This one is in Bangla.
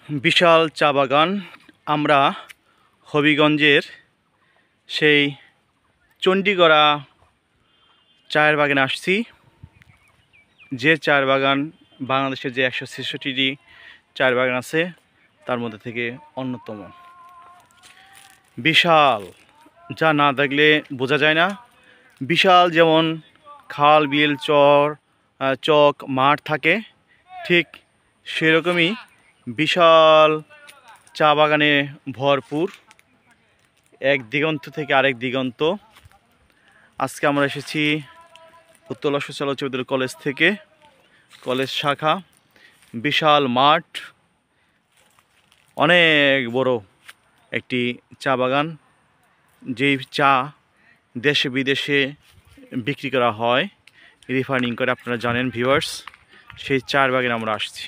বিশাল চা বাগান। আমরা হবিগঞ্জের সেই চণ্ডীগড়া চায়ের বাগানে আসছি, যে চায়ের বাগান বাংলাদেশের যে 166টি চায়ের বাগান আছে তার মধ্যে থেকে অন্যতম। বিশাল, যা না দেখলে বোঝা যায় না। বিশাল যেমন খাল বিল চক মাঠ থাকে, ঠিক সেরকমই বিশাল চা বাগানে ভরপুর, এক দিগন্ত থেকে আরেক দিগন্ত। আজকে আমরা এসেছি উত্তলা সুচালক চৌধুরী কলেজ থেকে, কলেজ শাখা। বিশাল মাঠ, অনেক বড় একটি চা বাগান, যেই চা দেশে বিদেশে বিক্রি করা হয়, রিফাইনিং করে, আপনারা জানেন ভিউয়ার্স। সেই চায়ের বাগানে আমরা আসছি।